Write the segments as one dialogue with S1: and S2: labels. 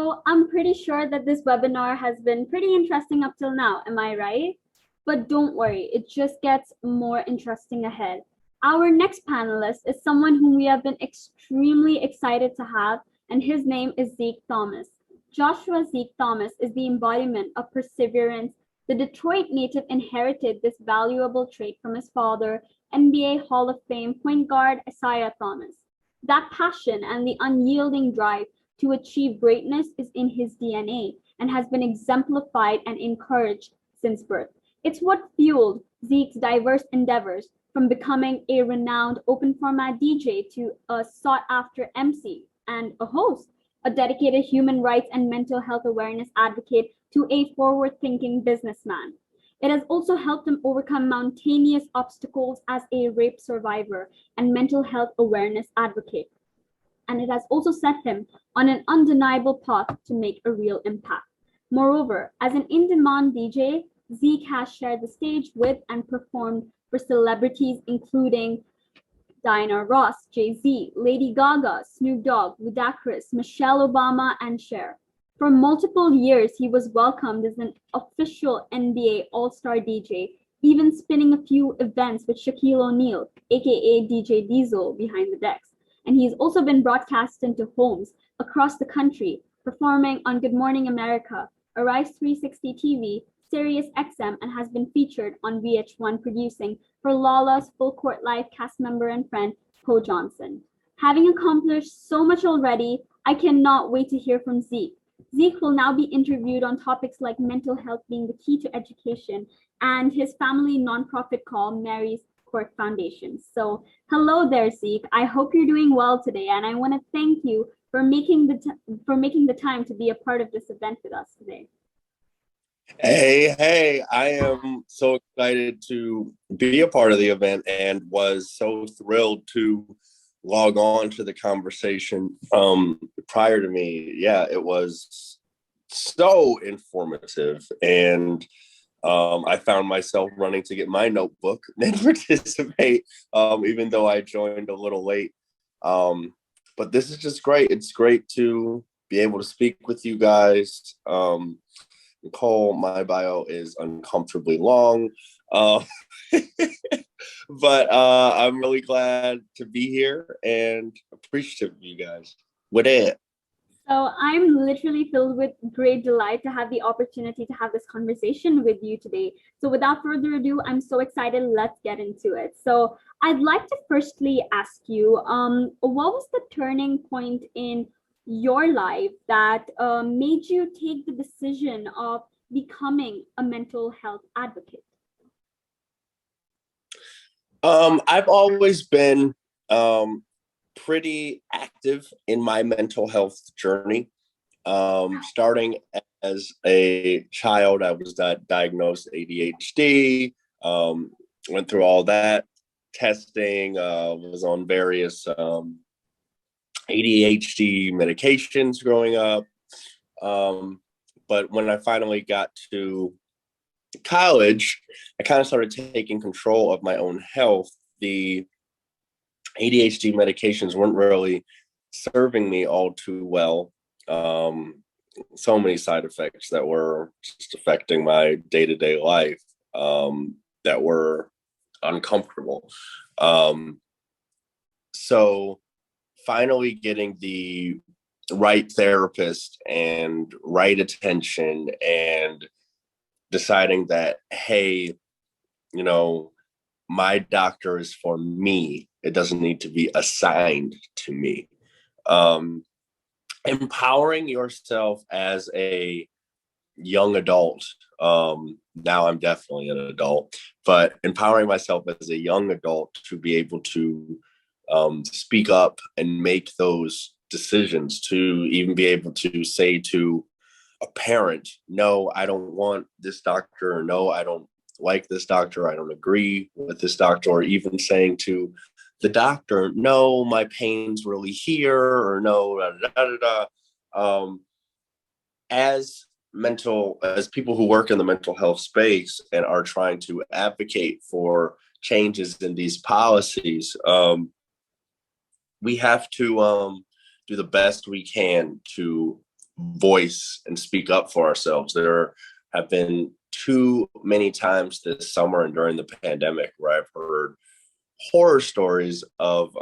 S1: So I'm pretty sure that this webinar has been pretty interesting up till now. Am I right? But don't worry, it just gets more interesting ahead. Our next panelist is someone whom we have been extremely excited to have, and his name is Zeke Thomas. Joshua Zeke Thomas is the embodiment of perseverance. The Detroit native inherited this valuable trait from his father, NBA Hall of Fame point guard Isiah Thomas. That passion and the unyielding drive to achieve greatness is in his DNA and has been exemplified and encouraged since birth. It's what fueled Zeke's diverse endeavors, from becoming a renowned open format DJ to a sought after MC and a host, a dedicated human rights and mental health awareness advocate to a forward thinking businessman. It has also helped him overcome mountainous obstacles as a rape survivor and mental health awareness advocate. And it has also set him on an undeniable path to make a real impact. Moreover, as an in-demand DJ, Zeke has shared the stage with and performed for celebrities including Diana Ross, Jay-Z, Lady Gaga, Snoop Dogg, Ludacris, Michelle Obama, and Cher. For multiple years, he was welcomed as an official NBA All-Star DJ, even spinning a few events with Shaquille O'Neal, aka DJ Diesel, behind the decks. And he's also been broadcast into homes across the country, performing on Good Morning America, Arise360 TV, Sirius XM, and has been featured on VH1 producing for Lala's Full Court Live cast member and friend, Poe Johnson. Having accomplished so much already, I cannot wait to hear from Zeke. Zeke will now be interviewed on topics like mental health being the key to education and his family nonprofit called Mary's Court Foundation. So hello there, Zeke. I hope you're doing well today, and I want to thank you for making the time to be a part of this event with us today.
S2: Hey, I am so excited to be a part of the event and was so thrilled to log on to the conversation prior to me. Yeah, it was so informative, and I found myself running to get my notebook and participate, even though I joined a little late. But this is just great. It's great to be able to speak with you guys. Nicole, my bio is uncomfortably long, but I'm really glad to be here and appreciative of you guys. With it.
S1: So I'm literally filled with great delight to have the opportunity to have this conversation with you today. So without further ado, I'm so excited. Let's get into it. So I'd like to firstly ask you, what was the turning point in your life that made you take the decision of becoming a mental health advocate?
S2: I've always been pretty active in my mental health journey. Starting as a child, I was diagnosed ADHD, went through all that testing, was on various ADHD medications growing up. But when I finally got to college, I kind of started taking control of my own health. The ADHD medications weren't really serving me all too well. So many side effects that were just affecting my day-to-day life that were uncomfortable. So finally getting the right therapist and right attention and deciding that, hey, you know, my doctor is for me. It doesn't need to be assigned to me. Empowering yourself as a young adult. Now I'm definitely an adult, but empowering myself as a young adult to be able to speak up and make those decisions, to even be able to say to a parent, no, I don't want this doctor, or no, I don't like this doctor, I don't agree with this doctor, or even saying to the doctor, no, my pain's really here, or no, da, da, da, da. As people who work in the mental health space and are trying to advocate for changes in these policies, we have to do the best we can to voice and speak up for ourselves. There have been too many times this summer and during the pandemic where I've heard horror stories of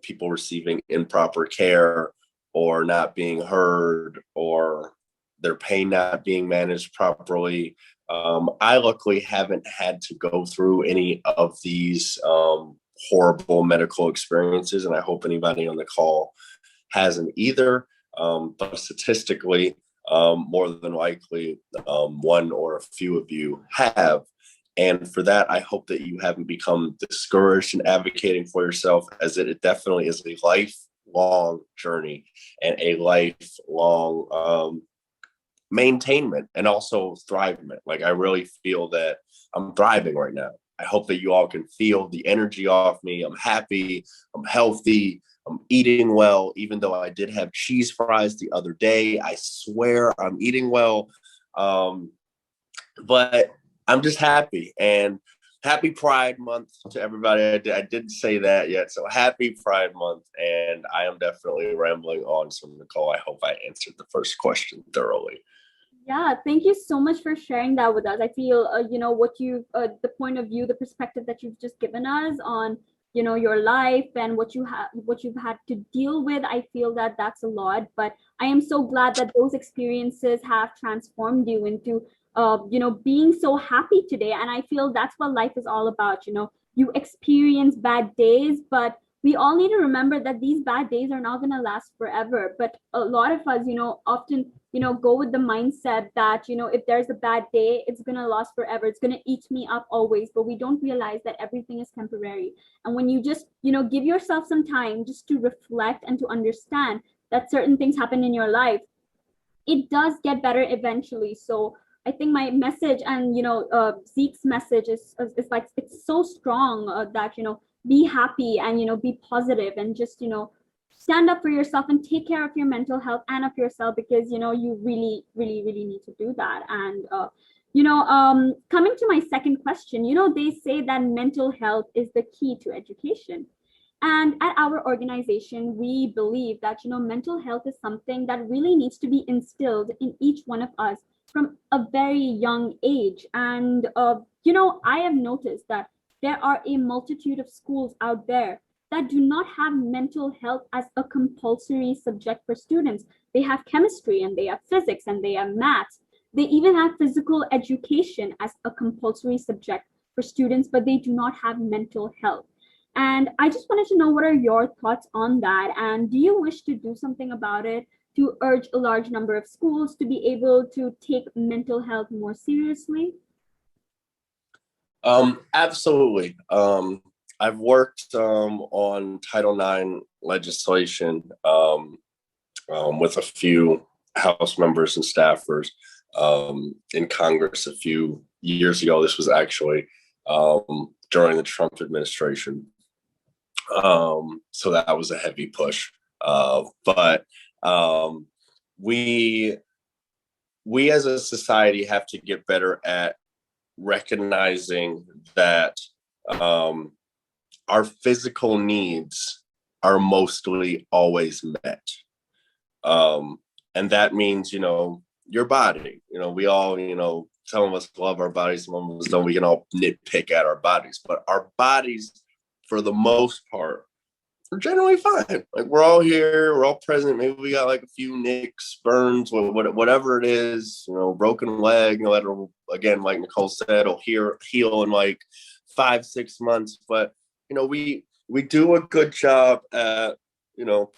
S2: people receiving improper care or not being heard or their pain not being managed properly. I luckily haven't had to go through any of these horrible medical experiences, and I hope anybody on the call hasn't either. But statistically, more than likely, one or a few of you have. And for that, I hope that you haven't become discouraged in advocating for yourself, as it definitely is a lifelong journey and a lifelong maintainment and also thrivement. Like, I really feel that I'm thriving right now. I hope that you all can feel the energy off me. I'm happy, I'm healthy, I'm eating well, even though I did have cheese fries the other day. I swear I'm eating well. But I'm just happy, and happy Pride Month to everybody. I didn't say that yet. So happy Pride Month. And I am definitely rambling on. So Nicole, I hope I answered the first question thoroughly.
S1: Yeah, thank you so much for sharing that with us. I feel, what you, the point of view, the perspective that you've just given us on, your life and what you've had to deal with. I feel that that's a lot, but I am so glad that those experiences have transformed you into, being so happy today. And I feel that's what life is all about. You experience bad days, but we all need to remember that these bad days are not going to last forever. But a lot of us, often, go with the mindset that, if there's a bad day, it's going to last forever. It's going to eat me up always. But we don't realize that everything is temporary. And when you just, give yourself some time just to reflect and to understand that certain things happen in your life, it does get better eventually. So I think my message and, Zeke's message is like, it's so strong that, be happy and, be positive and just, stand up for yourself and take care of your mental health and of yourself, because, you really, really, really need to do that. And, coming to my second question, they say that mental health is the key to education. And at our organization, we believe that, mental health is something that really needs to be instilled in each one of us from a very young age. And, I have noticed that there are a multitude of schools out there that do not have mental health as a compulsory subject for students. They have chemistry and they have physics and they have maths. They even have physical education as a compulsory subject for students, but they do not have mental health. And I just wanted to know, what are your thoughts on that? And do you wish to do something about it to urge a large number of schools to be able to take mental health more seriously?
S2: Absolutely. I've worked on Title IX legislation with a few House members and staffers in Congress a few years ago. This was actually during the Trump administration. So that was a heavy push. But we as a society have to get better at recognizing that our physical needs are mostly always met. And that means, your body, we all, some of us love our bodies, some of us don't. We can all nitpick at our bodies, but our bodies, for the most part, are generally fine. Like, we're all here, we're all present. Maybe we got like a few nicks, burns, whatever it is, broken leg, that'll, again, like Nicole said, it'll heal in like 5-6 months. But, we do a good job at,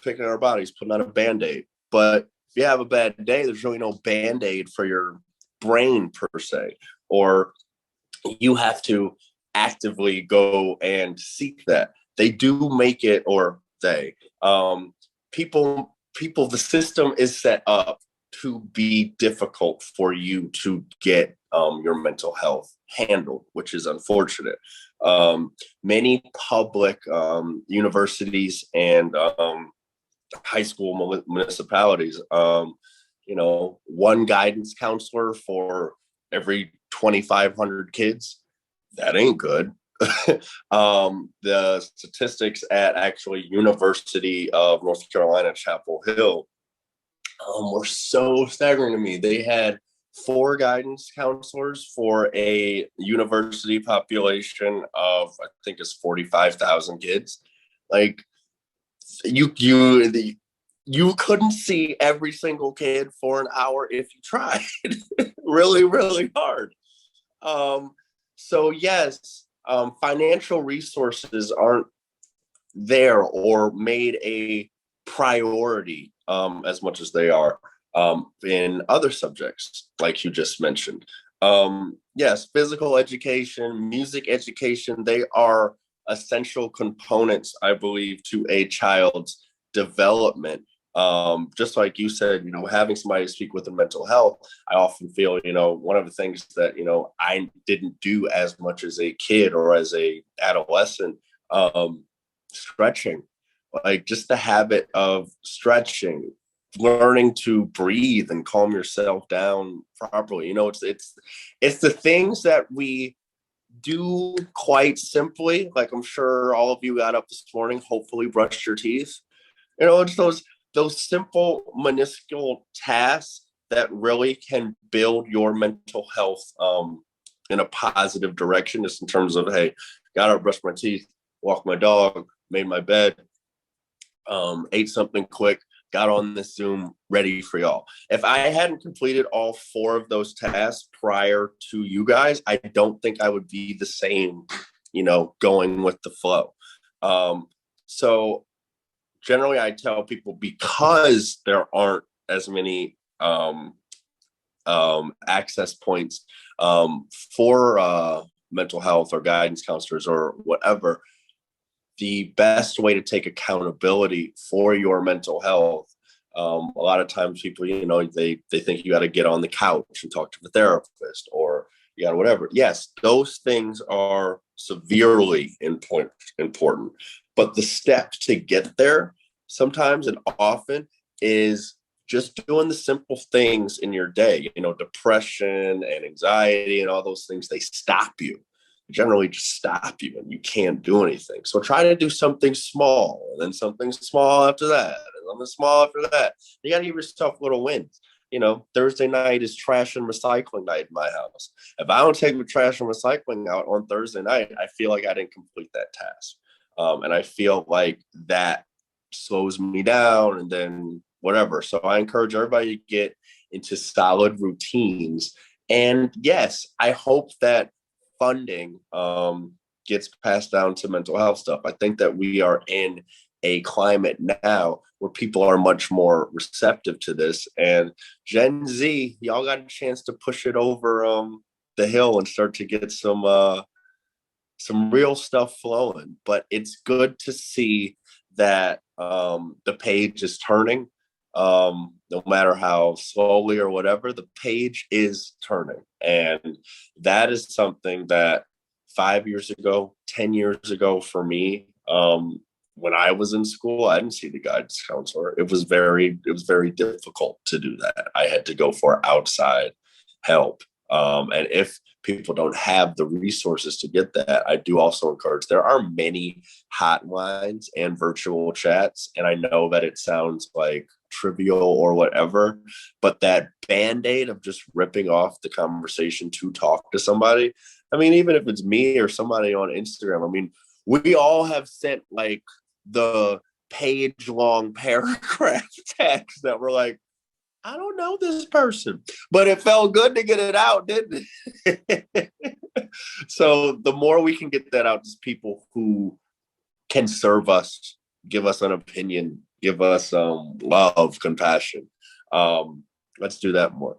S2: picking our bodies, putting on a Band-Aid. But if you have a bad day, there's really no Band-Aid for your brain per se, or you have to actively go and seek that. They do make it, or people, the system is set up to be difficult for you to get your mental health handled, which is unfortunate. Many public universities and high school municipalities, one guidance counselor for every 2,500 kids. That ain't good. The statistics at actually University of North Carolina, Chapel Hill, were so staggering to me. They had 4 guidance counselors for a university population of, I think it's 45,000 kids. Like, you couldn't see every single kid for an hour if you tried. Really, really hard. So yes, financial resources aren't there or made a priority as much as they are in other subjects, like you just mentioned. Yes, physical education, music education, they are essential components, I believe, to a child's development. Just like you said, having somebody speak with the mental health, I often feel, one of the things that, I didn't do as much as a kid or as a adolescent, stretching, like just the habit of stretching, learning to breathe and calm yourself down properly. It's the things that we do quite simply. Like, I'm sure all of you got up this morning, hopefully brushed your teeth. It's those simple minuscule tasks that really can build your mental health in a positive direction, just in terms of, hey, got to brush my teeth, walk my dog, made my bed, ate something quick, got on this Zoom, ready for y'all. If I hadn't completed all 4 of those tasks prior to you guys, I don't think I would be the same, going with the flow. So generally I tell people, because there aren't as many access points for mental health or guidance counselors or whatever, the best way to take accountability for your mental health, a lot of times people, they think you got to get on the couch and talk to the therapist, or you got whatever. Yes, those things are severely important, but the step to get there sometimes and often is just doing the simple things in your day. Depression and anxiety and all those things, they stop you. Generally just stop you and you can't do anything. So try to do something small, and then something small after that, and something small after that. You got to give yourself little wins. Thursday night is trash and recycling night in my house. If I don't take the trash and recycling out on Thursday night, I feel like I didn't complete that task. And I feel like that slows me down, and then whatever. So I encourage everybody to get into solid routines. And yes, I hope that funding gets passed down to mental health stuff. I think that we are in a climate now where people are much more receptive to this, and Gen Z, y'all got a chance to push it over the hill and start to get some real stuff flowing. But it's good to see that the page is turning. No matter how slowly or whatever, the page is turning. And that is something that 5 years ago, 10 years ago for me, when I was in school, I didn't see the guidance counselor. It was very difficult to do that. I had to go for outside help. And if people don't have the resources to get that, I do also encourage, there are many hotlines and virtual chats. And I know that it sounds like trivial or whatever, but that band-aid of just ripping off the conversation to talk to somebody. I mean, even if it's me or somebody on Instagram, I mean, we all have sent like the page-long paragraph text that we're like, I don't know this person, but it felt good to get it out, didn't it? So the more we can get that out to people who can serve us, give us an opinion, give us love, compassion, let's do that more.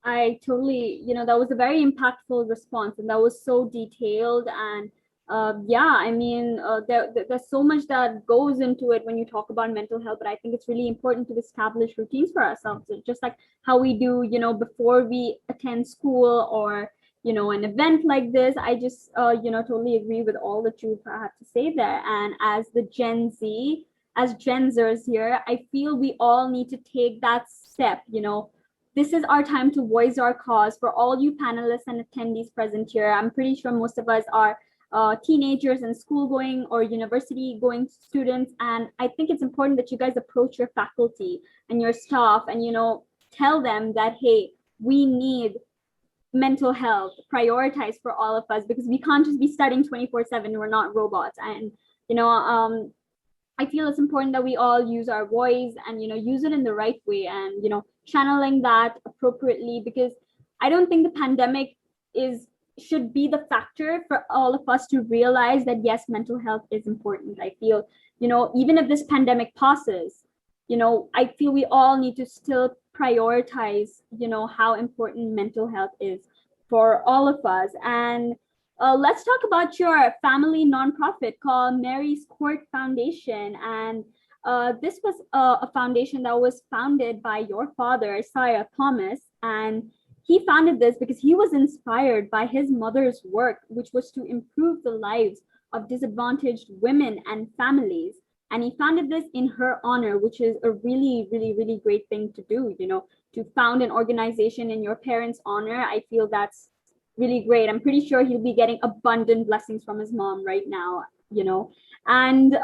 S1: I totally, that was a very impactful response, and that was so detailed. And yeah, I mean, there's so much that goes into it when you talk about mental health, but I think it's really important to establish routines for ourselves, just like how we do, before we attend school or, an event like this. I just, totally agree with all that you've had to say there. And as the Gen Z, as Gen Zers here, I feel we all need to take that step, This is our time to voice our cause. For all you panelists and attendees present here, I'm pretty sure most of us are teenagers and school going or university going students. And I think it's important that you guys approach your faculty and your staff and, tell them that, hey, we need mental health prioritized for all of us, because we can't just be studying 24/7. We're not robots. And, I feel it's important that we all use our voice and, use it in the right way and, channeling that appropriately, because I don't think the pandemic should be the factor for all of us to realize that, yes, mental health is important. I feel, even if this pandemic passes, I feel we all need to still prioritize, how important mental health is for all of us. And let's talk about your family nonprofit called Mary's Court Foundation. And this was a foundation that was founded by your father, Isiah Thomas. And he founded this because he was inspired by his mother's work, which was to improve the lives of disadvantaged women and families. And he founded this in her honor, which is a really, really, really great thing to do, to found an organization in your parents' honor. I feel that's really great. I'm pretty sure he'll be getting abundant blessings from his mom right now, And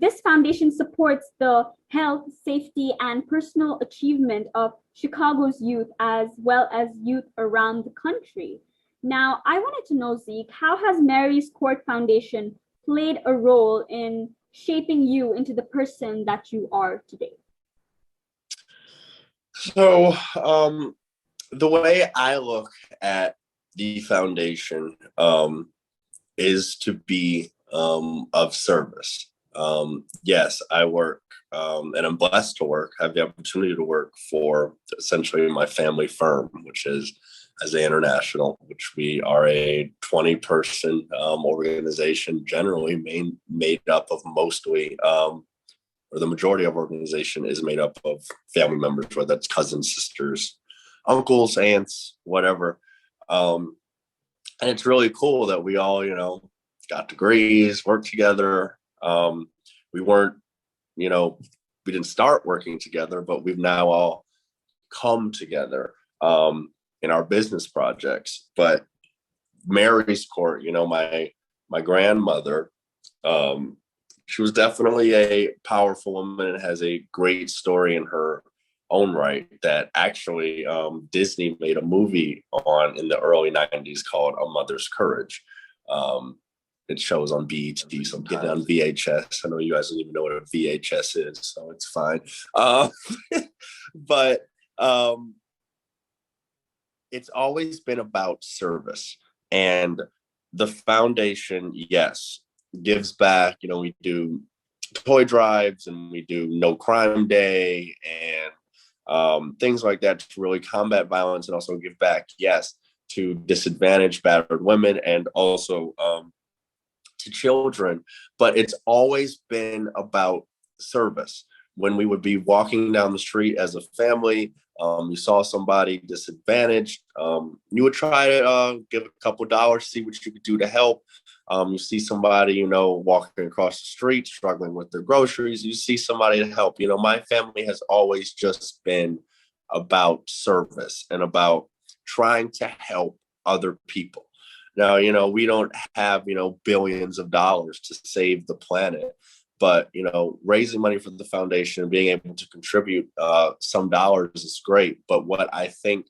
S1: this foundation supports the health, safety, and personal achievement of Chicago's youth, as well as youth around the country. Now, I wanted to know, Zeke, how has Mary's Court Foundation played a role in shaping you into the person that you are today?
S2: So the way I look at the foundation is to be of service. Yes, I work and I'm blessed to work, have the opportunity to work for essentially my family firm, which is Isiah International, which we are a 20-person organization, generally made up of mostly, or the majority of our organization is made up of family members, whether that's cousins, sisters, uncles, aunts, whatever. And it's really cool that we all, got degrees, worked together. We weren't, we didn't start working together, but we've now all come together in our business projects. But Mary's Court, my grandmother, she was definitely a powerful woman and has a great story in her own right that actually Disney made a movie on in the early 90s called A Mother's Courage. It shows on BET, so I'm getting on VHS. I know you guys don't even know what a VHS is, so it's fine. But it's always been about service. And the foundation, yes, gives back. We do toy drives and we do No Crime Day and things like that to really combat violence and also give back, yes, to disadvantaged, battered women and also to children. But it's always been about service. When we would be walking down the street as a family, you saw somebody disadvantaged, you would try to give a couple dollars, see what you could do to help. You see somebody, walking across the street, struggling with their groceries, you see somebody to help. My family has always just been about service and about trying to help other people. Now, we don't have, billions of dollars to save the planet, but, raising money for the foundation and being able to contribute some dollars is great. But what I think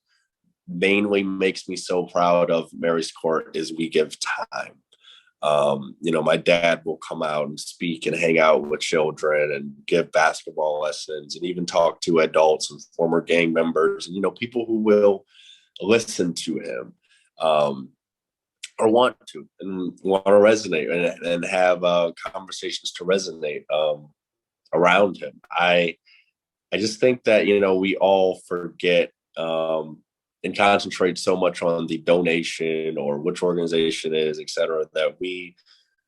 S2: mainly makes me so proud of Mary's Court is we give time. My dad will come out and speak and hang out with children and give basketball lessons and even talk to adults and former gang members and, people who will listen to him or want to resonate and have conversations to resonate around him. I just think that, we all forget and concentrate so much on the donation or which organization is, et cetera, that we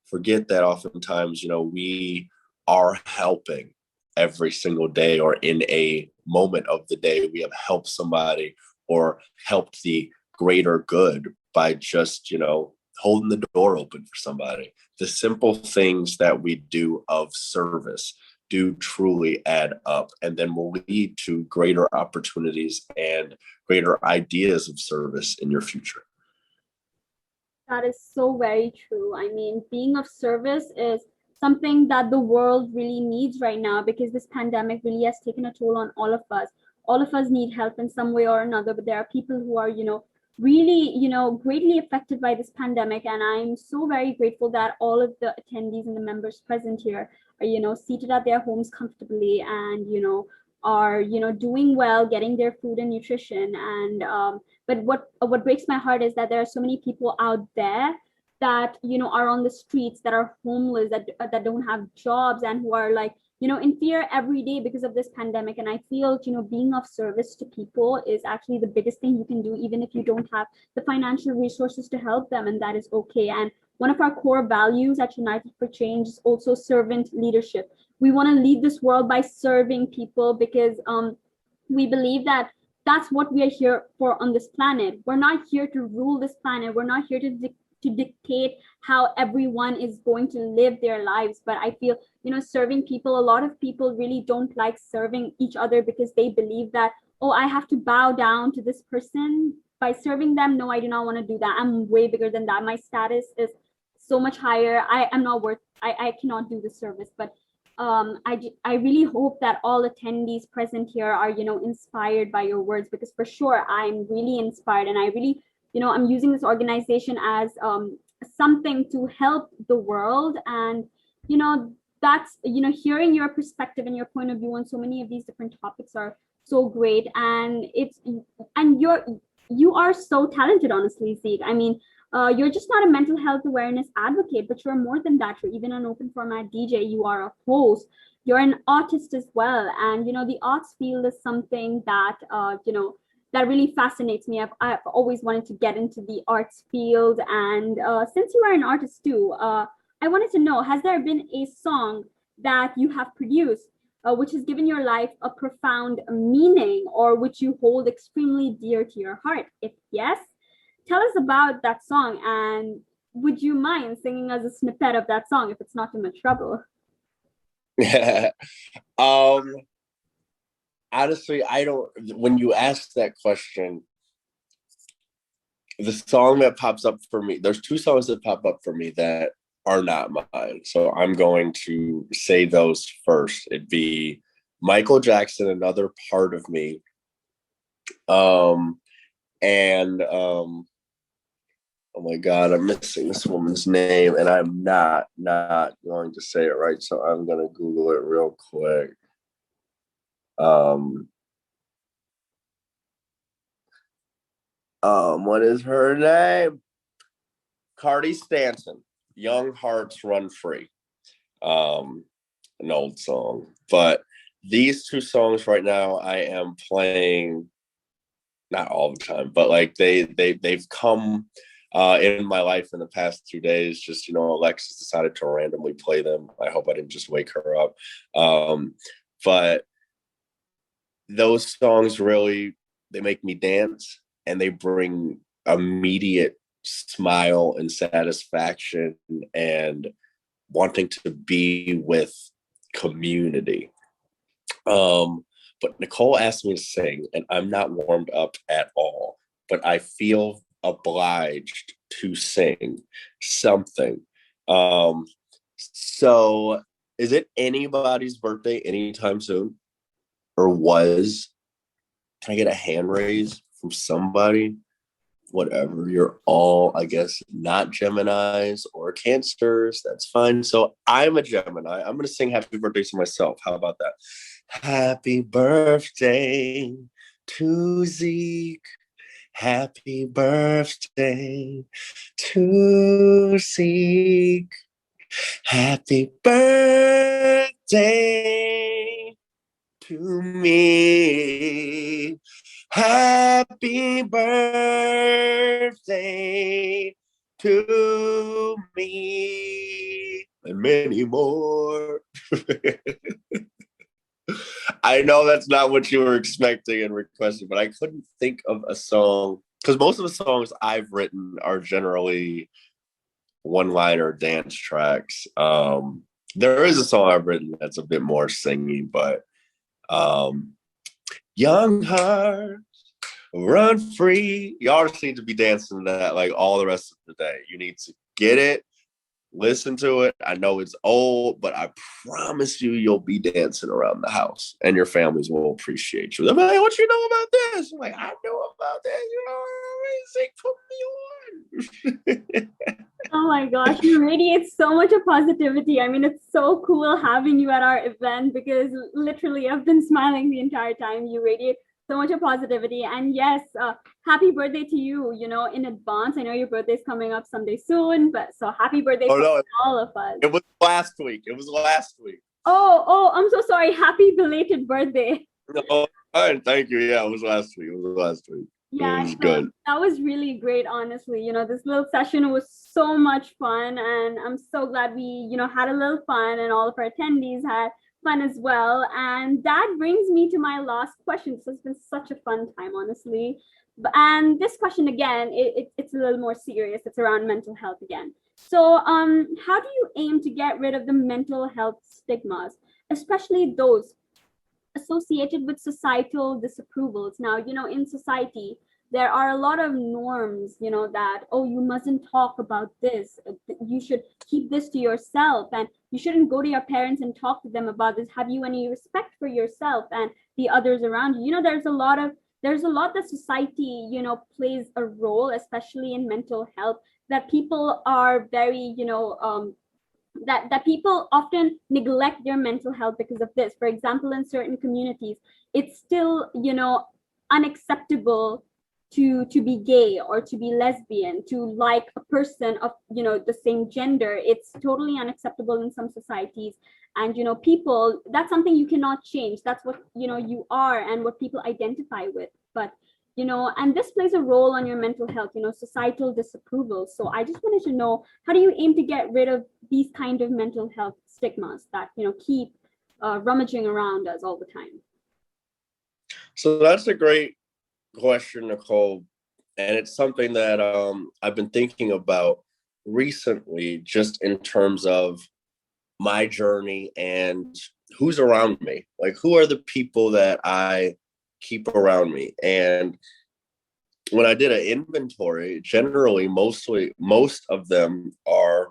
S2: forget that oftentimes, we are helping every single day or in a moment of the day. We have helped somebody or helped the greater good by just, holding the door open for somebody. The simple things that we do of service do truly add up and then will lead to greater opportunities and greater ideas of service in your future.
S1: That is so very true. I mean, being of service is something that the world really needs right now because this pandemic really has taken a toll on all of us. All of us need help in some way or another, but there are people who are, really, greatly affected by this pandemic. And I'm so very grateful that all of the attendees and the members present here are, seated at their homes comfortably and, are, doing well, getting their food and nutrition. And but what breaks my heart is that there are so many people out there that are on the streets, that are homeless, that don't have jobs, and who are like in fear every day because of this pandemic. And I feel being of service to people is actually the biggest thing you can do, even if you don't have the financial resources to help them, and that is okay. And one of our core values at United for Change is also servant leadership. We want to lead this world by serving people because we believe that that's what we are here for on this planet. We're not here to rule this planet. We're not here to dictate how everyone is going to live their lives. But I feel, serving people, a lot of people really don't like serving each other because they believe that, oh, I have to bow down to this person by serving them. No, I do not want to do that. I'm way bigger than that. My status is so much higher. I am not worth, I cannot do this service. But I really hope that all attendees present here are inspired by your words, because for sure I'm really inspired, and I really I'm using this organization as something to help the world. And that's hearing your perspective and your point of view on so many of these different topics are so great. And you are so talented, honestly, Zeke. I mean, you're just not a mental health awareness advocate, but you're more than that. You're even an open format DJ. You are a host. You're an artist as well. And the arts field is something that that really fascinates me. I've always wanted to get into the arts field. And since you are an artist too, I wanted to know, has there been a song that you have produced which has given your life a profound meaning, or which you hold extremely dear to your heart? If yes, tell us about that song, and would you mind singing us a snippet of that song if it's not too much trouble?
S2: Honestly, I don't. When you ask that question, the song that pops up for me, there's two songs that pop up for me that are not mine. So I'm going to say those first. It'd be Michael Jackson, Another Part of Me. And oh my God, I'm missing this woman's name, and I'm not going to say it right. So I'm gonna Google it real quick. What is her name? Cardi Stanton. Young Hearts Run Free. An old song. But these two songs right now I am playing, not all the time, but like they've come in my life in the past 2 days. Just Alexis decided to randomly play them. I hope I didn't just wake her up. But those songs really, they make me dance, and they bring immediate smile and satisfaction and wanting to be with community. But Nicole asked me to sing, and I'm not warmed up at all, but I feel obliged to sing something. So is it anybody's birthday anytime soon? Or was? Can I get a hand raise from somebody? Whatever. You're all, I guess, not Geminis or Cancers. That's fine. So I'm a Gemini. I'm going to sing happy birthday to myself. How about that? Happy birthday to Zeke. Happy birthday to Zeke. Happy birthday to me. Happy birthday to me, and many more. I know that's not what you were expecting and requesting, but I couldn't think of a song, because most of the songs I've written are generally one-liner dance tracks. There is a song I've written that's a bit more singy, but young heart Run free. Y'all just need to be dancing to that like all the rest of the day. You need to get it, listen to it. I know it's old, but I promise you, you'll be dancing around the house and your families will appreciate you. They're like, what you know about this? I'm like, I know about this. You know what I mean? Zeke, put me on.
S1: Oh my gosh, you radiate so much of positivity. I mean, it's so cool having you at our event because literally I've been smiling the entire time. You radiate so much of positivity. And yes, happy birthday to you, in advance. I know your birthday's coming up someday soon, but so happy birthday to all of us.
S2: It was last week.
S1: Oh, I'm so sorry. Happy belated birthday.
S2: No, thank you. Yeah, it was last week.
S1: Yeah,
S2: it was good.
S1: That was really great, honestly. This little session was so much fun, and I'm so glad we, had a little fun, and all of our attendees had fun as well. And that brings me to my last question. So it's been such a fun time, honestly. And this question again, it's a little more serious. It's around mental health again. So, how do you aim to get rid of the mental health stigmas, especially those associated with societal disapprovals? Now, in society, there are a lot of norms, that, oh, you mustn't talk about this. You should keep this to yourself, and you shouldn't go to your parents and talk to them about this. Have you any respect for yourself and the others around you? There's a lot that society, plays a role, especially in mental health, that people are very, that people often neglect their mental health because of this. For example, in certain communities, it's still, unacceptable to be gay or to be lesbian, to like a person of, the same gender. It's totally unacceptable in some societies. And, people, that's something you cannot change. That's what, you are and what people identify with. But and this plays a role on your mental health, societal disapproval. So I just wanted to know, how do you aim to get rid of these kind of mental health stigmas that, keep rummaging around us all the time?
S2: So that's a great question, Nicole. And it's something that I've been thinking about recently, just in terms of my journey and who's around me. Like, who are the people that I keep around me? And when I did an inventory, generally, most of them are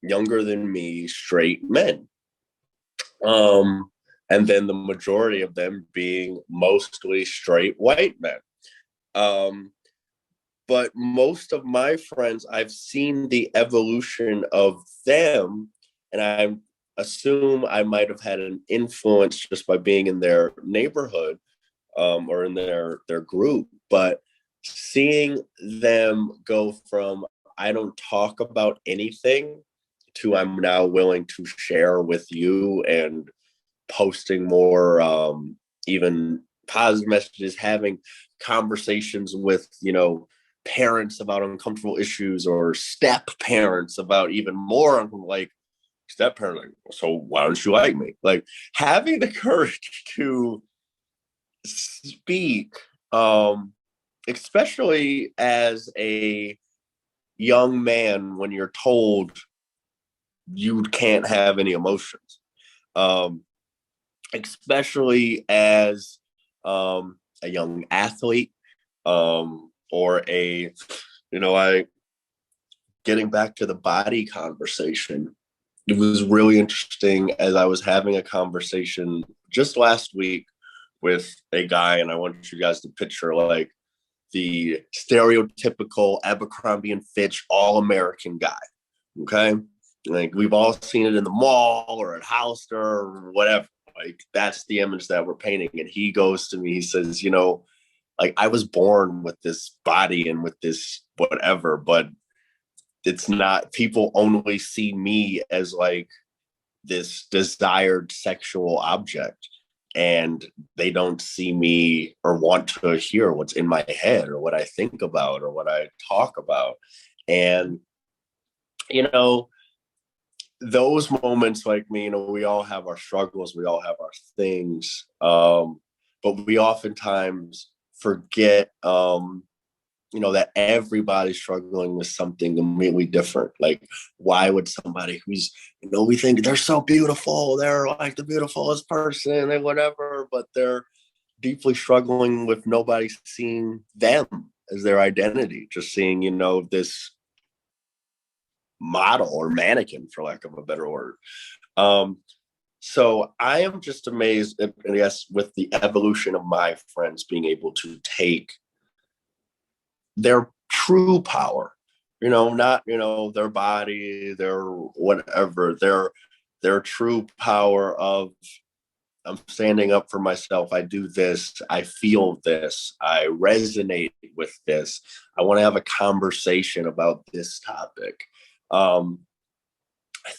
S2: younger than me, straight men. And then the majority of them being mostly straight white men. But most of my friends, I've seen the evolution of them, and I assume I might have had an influence just by being in their neighborhood, or in their group. But seeing them go from I don't talk about anything to I'm now willing to share with you and posting more, even positive messages, having conversations with, parents about uncomfortable issues, or step parents about even more, like step parent, like, so why don't you like me? Like, having the courage to speak, especially as a young man, when you're told you can't have any emotions, especially as a young athlete, or getting back to the body conversation. It was really interesting as I was having a conversation just last week with a guy, and I want you guys to picture like the stereotypical Abercrombie and Fitch all-American guy. Okay, like we've all seen it in the mall or at Hollister or whatever. Like, that's the image that we're painting. And he goes to me, he says, like, I was born with this body and with this whatever, but it's not, people only see me as like this desired sexual object, and they don't see me or want to hear what's in my head or what I think about or what I talk about. And, those moments, like me, we all have our struggles, we all have our things, but we oftentimes forget, that everybody's struggling with something completely different. Like, why would somebody who's, we think they're so beautiful, they're like the beautifulest person and whatever, but they're deeply struggling with nobody seeing them as their identity, just seeing, this model or mannequin, for lack of a better word. So I am just amazed, I guess, with the evolution of my friends being able to take their true power, not, their body, their whatever, their true power of, I'm standing up for myself. I do this. I feel this. I resonate with this. I want to have a conversation about this topic. I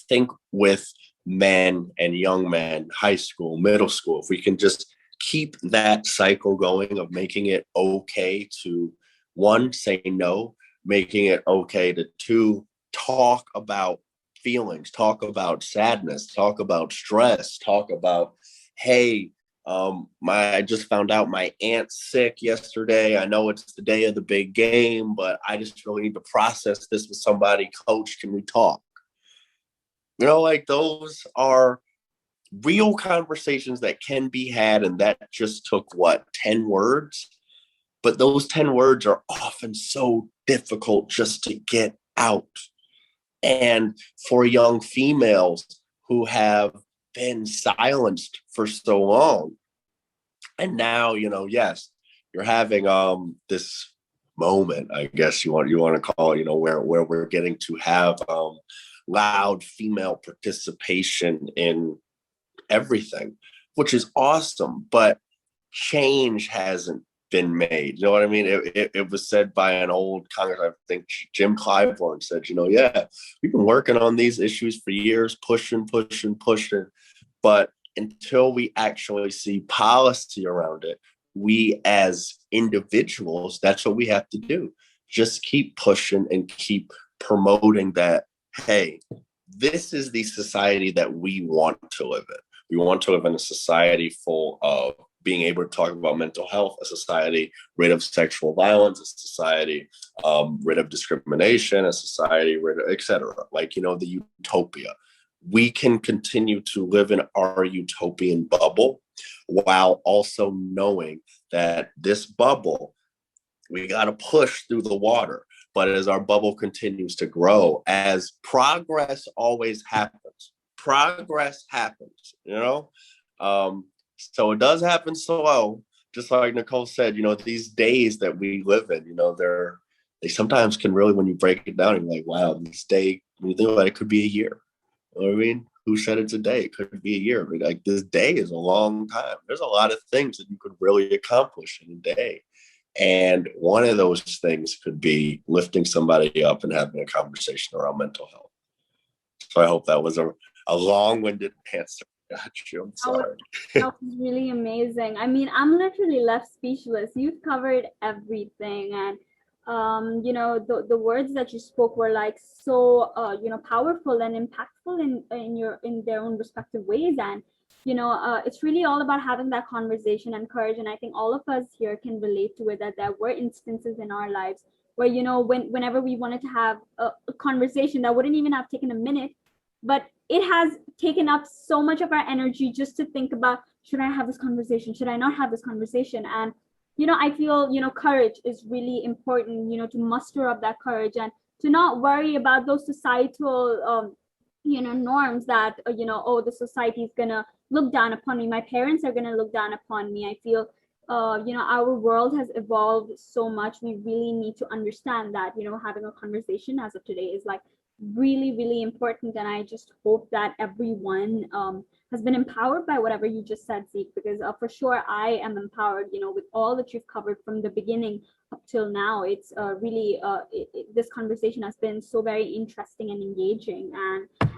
S2: think with men and young men, high school, middle school, if we can just keep that cycle going of making it okay to, one, say no, making it okay to, two, talk about feelings, talk about sadness, talk about stress, talk about, hey, I just found out my aunt's sick yesterday. I know it's the day of the big game, but I just really need to process this with somebody. Coach, can we talk? Like those are real conversations that can be had, and that just took 10 words? But those 10 words are often so difficult just to get out. And for young females who have been silenced for so long, and now, yes, you're having this moment, I guess you want to call it, where we're getting to have loud female participation in everything, which is awesome, but change hasn't been made. You know what I mean? It was said by an old Congress, I think Jim Clyburn said, yeah, we've been working on these issues for years, pushing, but until we actually see policy around it, we as individuals, that's what we have to do. Just keep pushing and keep promoting that, hey, this is the society that we want to live in. We want to live in a society full of being able to talk about mental health, a society rid of sexual violence, a society rid of discrimination, a society rid of, et cetera. Like, the utopia. We can continue to live in our utopian bubble while also knowing that this bubble, we got to push through the water. But as our bubble continues to grow, as progress always happens, so it does happen slow. Just like Nicole said, these days that we live in, they sometimes can really, when you break it down, you're like, wow, this day, when you think about it, it could be a year. You know what I mean? Who said it's a day? It could be a year. But like, this day is a long time. There's a lot of things that you could really accomplish in a day. And one of those things could be lifting somebody up and having a conversation around mental health. So I hope that was a long-winded answer. Got you. I'm sorry.
S1: That was really amazing. I mean, I'm literally left speechless. You've covered everything, and the words that you spoke were like so powerful and impactful in their own respective ways. And it's really all about having that conversation and courage. And I think all of us here can relate to it, that there were instances in our lives where whenever we wanted to have a conversation that wouldn't even have taken a minute, but it has taken up so much of our energy just to think about, should I have this conversation? Should I not have this conversation? And I feel, courage is really important, to muster up that courage and to not worry about those societal, norms that, oh, the society is going to look down upon me. My parents are going to look down upon me. I feel, our world has evolved so much. We really need to understand that, having a conversation as of today is like really, really important. And I just hope that everyone has been empowered by whatever you just said, Zeke, because for sure I am empowered, with all that you've covered from the beginning up till now. It's really, this conversation has been so very interesting and engaging.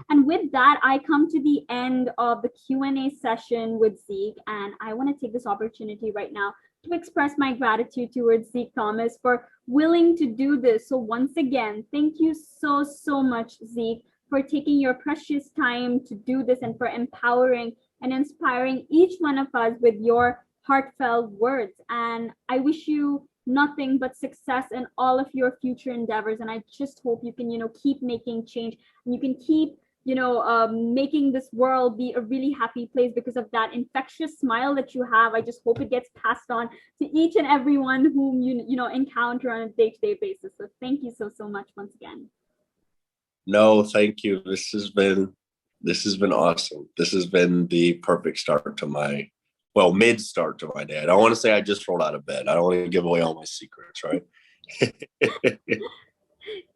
S1: And with that, I come to the end of the Q&A session with Zeke, and I want to take this opportunity right now to express my gratitude towards Zeke Thomas for willing to do this. So once again, thank you so, so much, Zeke, for taking your precious time to do this and for empowering and inspiring each one of us with your heartfelt words. And I wish you nothing but success in all of your future endeavors. And I just hope you can, keep making change, and you can keep making this world be a really happy place because of that infectious smile that you have. I just hope it gets passed on to each and everyone whom you encounter on a day-to-day basis. So thank you so much once again.
S2: No, thank you. This has been awesome. This has been the perfect start to my mid start to my day. I don't want to say I just rolled out of bed. I don't want to give away all my secrets, right?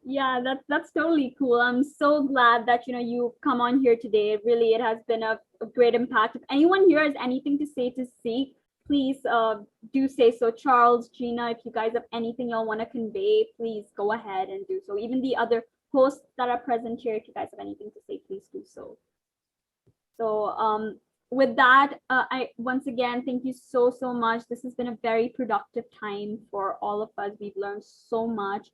S1: Yeah, that's totally cool. I'm so glad that you come on here today. Really, it has been a great impact. If anyone here has anything to say to Zeke, please do say so. Charles, Gina, if you guys have anything y'all want to convey, please go ahead and do so. Even the other hosts that are present here, if you guys have anything to say, please do so. So with that, I once again thank you so much. This has been a very productive time for all of us. We've learned so much.